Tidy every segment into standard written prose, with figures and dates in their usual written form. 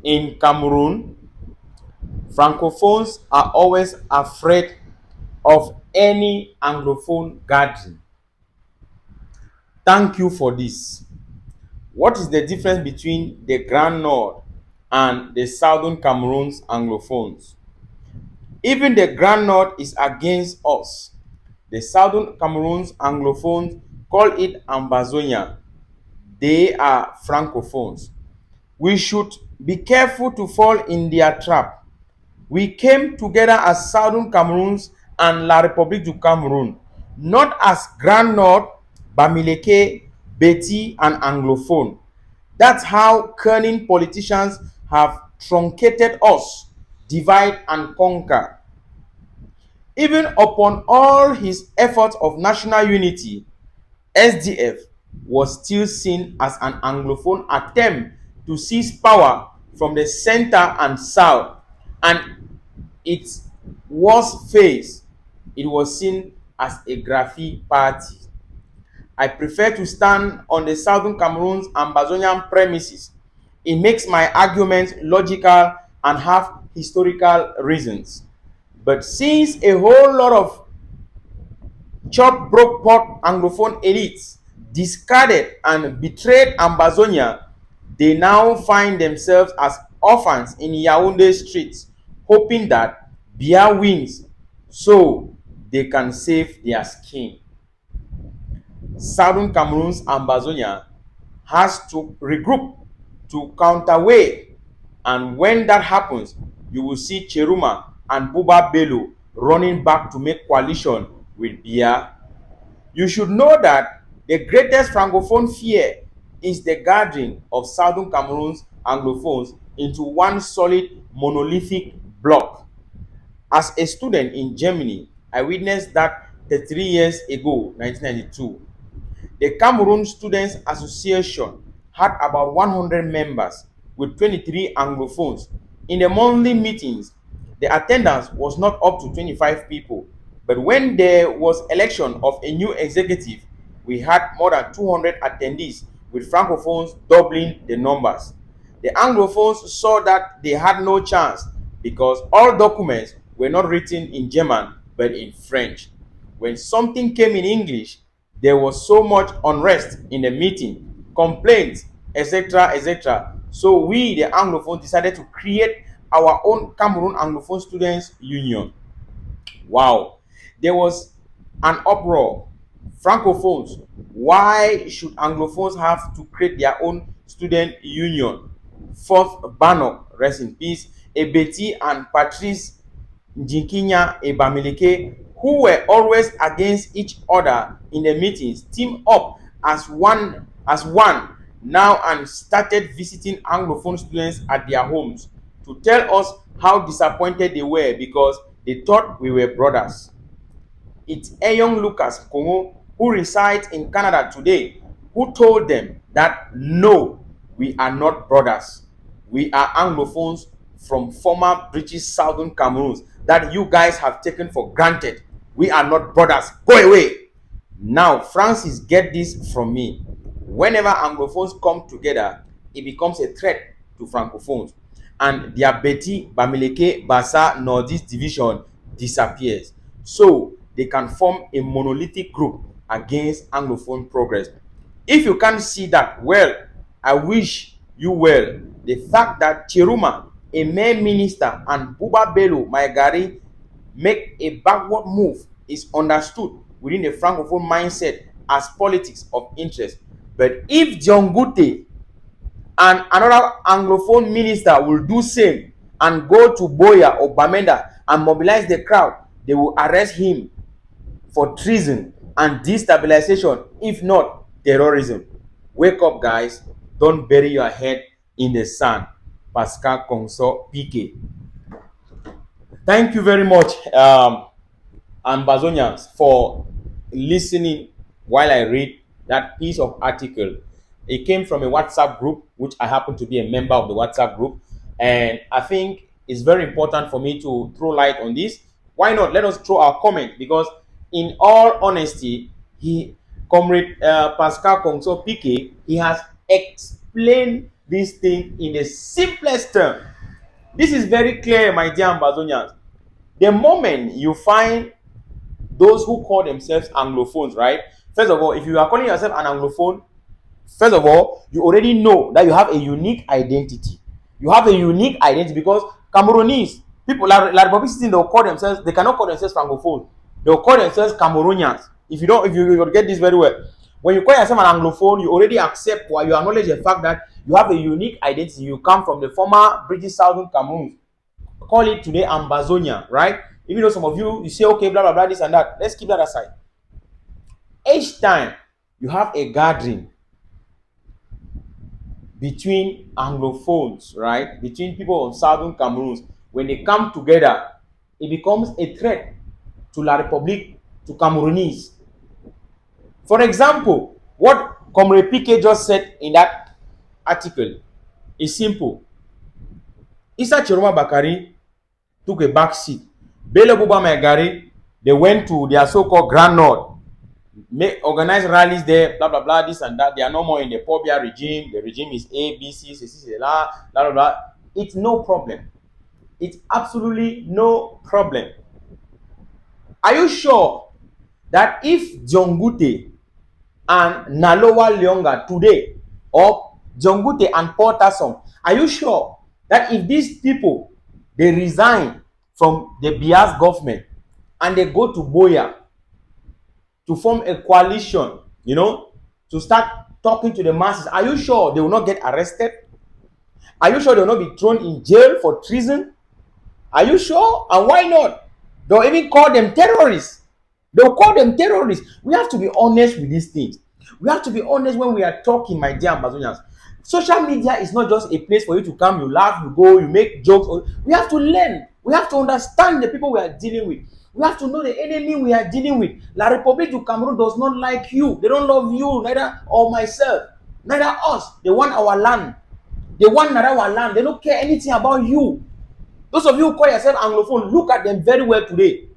In Cameroon, Francophones are always afraid of any Anglophone gathering. Thank you for this. What is the difference between the Grand Nord and the Southern Cameroon's Anglophones? Even the Grand Nord is against us. The Southern Cameroon's Anglophones call it Ambazonia. They are Francophones. We should be careful to fall in their trap. We came together as Southern Cameroons and La République du Cameroun, not as Grand Nord, Bamileke, Beti, and Anglophone. That's how cunning politicians have truncated us, divide and conquer. Even upon all his efforts of national unity, SDF was still seen as an Anglophone attempt to seize power from the center and south, and its worst phase, it was seen as a Graphi party. I prefer to stand on the Southern Cameroon's Ambazonian premises. It makes my arguments logical and have historical reasons. But since a whole lot of chop broke pot Anglophone elites discarded and betrayed Ambazonia, they now find themselves as orphans in Yaoundé streets, hoping that Bia wins so they can save their skin. Southern Cameroon's Ambazonia has to regroup to counterweigh, and when that happens, you will see Cheruma and Buba Bello running back to make coalition with Bia. You should know that the greatest Francophone fear is the gathering of Southern Cameroon's Anglophones into one solid monolithic block. As a student in Germany, I witnessed that 33 years ago, 1992. The Cameroon Students Association had about 100 members with 23 Anglophones. In the monthly meetings, the attendance was not up to 25 people. But when there was election of a new executive, we had more than 200 attendees, with Francophones doubling the numbers. The Anglophones saw that they had no chance because all documents were not written in German but in French. When something came in English, there was so much unrest in the meeting, complaints, etc., etc. So we, the Anglophones, decided to create our own Cameroon Anglophone Students Union. Wow. There was an uproar. Francophones, why should Anglophones have to create their own student union? Fourth Bannock, rest in peace, Ebeti and Patrice Njinkinya Ebamileke, who were always against each other in the meetings, teamed up as one now and started visiting Anglophone students at their homes to tell us how disappointed they were because they thought we were brothers. It's Eyong Lucas Kongo, who resides in Canada today, who told them that no, we are not brothers. We are Anglophones from former British Southern Cameroons that you guys have taken for granted. We are not brothers. Go away. Now, Francis, get this from me. Whenever Anglophones come together, it becomes a threat to Francophones. And their Beti, Bamileke, Bassa, Northeast division disappears. So they can form a monolithic group against Anglophone progress. If you can't see that, well, I wish you well. The fact that Chiruma, a mere minister, and Buba Bello, my Gary, make a backward move is understood within the Francophone mindset as politics of interest. But if John Gute and another Anglophone minister will do same and go to Boya or Bamenda and mobilize the crowd, they will arrest him for treason and destabilization, if not terrorism. Wake up, guys. Don't bury your head in the sand. Pascal Conso PK. Thank you very much, Ambazonians, for listening while I read that piece of article. It came from a WhatsApp group, which I happen to be a member of the WhatsApp group. And I think it's very important for me to throw light on this. Why not? Let us throw our comment because, in all honesty, Comrade Pascal Kongso Pique, he has explained this thing in the simplest term. This is very clear, my dear Ambazonians. The moment you find those who call themselves Anglophones, right? First of all, if you are calling yourself an Anglophone, first of all, you already know that you have a unique identity. You have a unique identity because Cameroonese people, like publicity, they'll call themselves, they cannot call themselves Francophone. They'll call themselves Cameroonians. If you get this very well, when you call yourself an Anglophone, you already accept or you acknowledge the fact that you have a unique identity. You come from the former British Southern Cameroon. Call it today Ambazonia, right? Even though some of you say, okay, blah, blah, blah, this and that. Let's keep that aside. Each time you have a gathering between Anglophones, right? Between people of Southern Cameroons, when they come together, it becomes a threat to La République, to Cameroonese. For example, what Comrade PK just said in that article is simple. Issa Chiroma Bakari took a back seat. Bello Buba Megari, they went to their so-called Grand Nord, organize rallies there, blah, blah, blah, this and that. They are no more in the Pobia regime. The regime is A, B, C, C, C, blah, blah, blah. It's no problem. It's absolutely no problem. Are you sure that if Jongute and Nalowa Lyonga today, or Jongute and Paul Tassom, are you sure that if these people, they resign from the Bias government and they go to Boya to form a coalition, to start talking to the masses, are you sure they will not get arrested? Are you sure they will not be thrown in jail for treason? Are you sure? And why not? They'll even call them terrorists. They'll call them terrorists. We have to be honest with these things. We have to be honest when we are talking, my dear Ambazonians. Social media is not just a place for you to come, you laugh, you go, you make jokes. We have to learn. We have to understand the people we are dealing with. We have to know the enemy we are dealing with. La République du Cameroon does not like you. They don't love you, neither or myself, neither us. They want our land. They want our land. They don't care anything about you. Those of you who call yourself Anglophone, look at them very well today.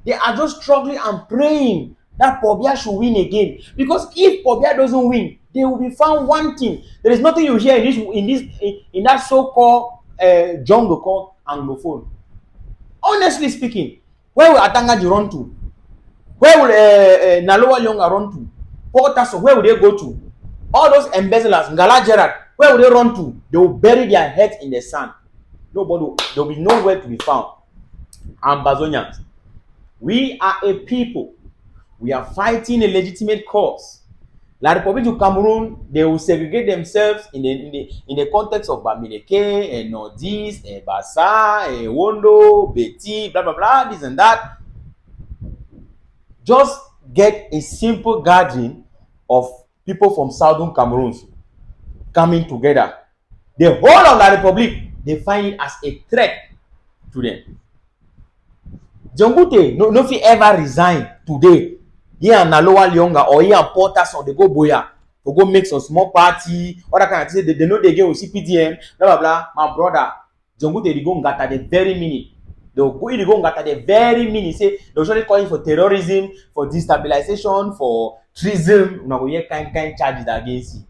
They are just struggling and praying that Pobia should win again. Because if Pobia doesn't win, they will be found wanting. There is nothing you hear in that so-called jungle called Anglophone. Honestly speaking, where will Atangaji run to? Where will Nalowa Lyonga run to? Paul Tassom, where will they go to? All those embezzlers, Ngala Gerard, where will they run to? They will bury their heads in the sand. There will be nowhere to be found. Ambazonians, we are a people. We are fighting a legitimate cause. La République du Cameroon, they will segregate themselves in the context of Bamileke, Nordis, Bassa, Wondo, Betty, blah, blah, blah, this and that. Just get a simple gathering of people from Southern Cameroons coming together. The whole of La République, they find it as a threat to them. Jongute no fit ever resign today. He and Nalowa Lyonga or he and Paul Tassom, they go Boya to go make some small party, all that kind of thing. They know they get with CPDM, blah blah blah. My brother, Jongute they go ngata the very minute. They'll go ngata the very minute. Say they'll surely calling for terrorism, for destabilization, for treason. Una go hear kind charges against you.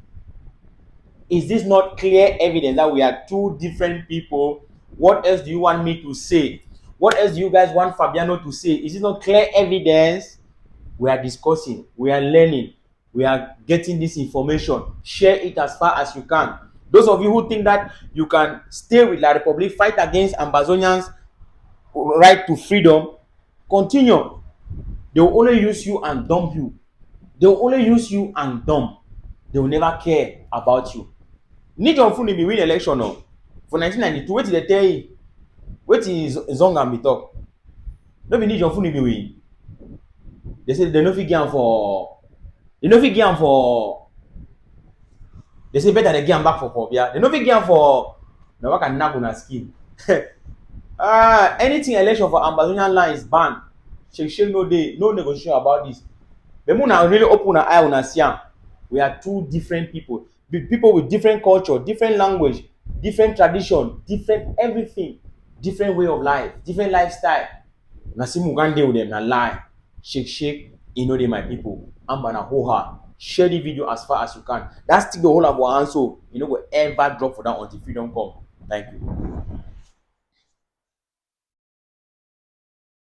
Is this not clear evidence that we are two different people? What else do you want me to say? What else do you guys want Fabiano to say? Is it not clear evidence? We are discussing, we are learning, we are getting this information. Share it as far as you can. Those of you who think that you can stay with La République, fight against Ambazonians' right to freedom, continue. They will only use you and dump you. They will only use you and dump. They will never care about you. Need your phone to be win election now. For 1992, what did they tell you? What is Zonga me talk? No be need your phone to be win. They say they no fit get am for. They no fit get am for. They say better they get am back for Pobia. They no fit get am for. Na waka nag una skin. Anything election for Ambazonian land is banned. Shake no day, no negotiation about this. But muna really open our eye una see am. We are two different people. People with different culture, different language, different tradition, different everything, different way of life, different lifestyle. Na see Mugande with them na lie. Shake, you know they my people. Amba na hoha. share the video as far as you can. That's still the whole of our hand, so you know go ever drop for that until freedom come. Thank you.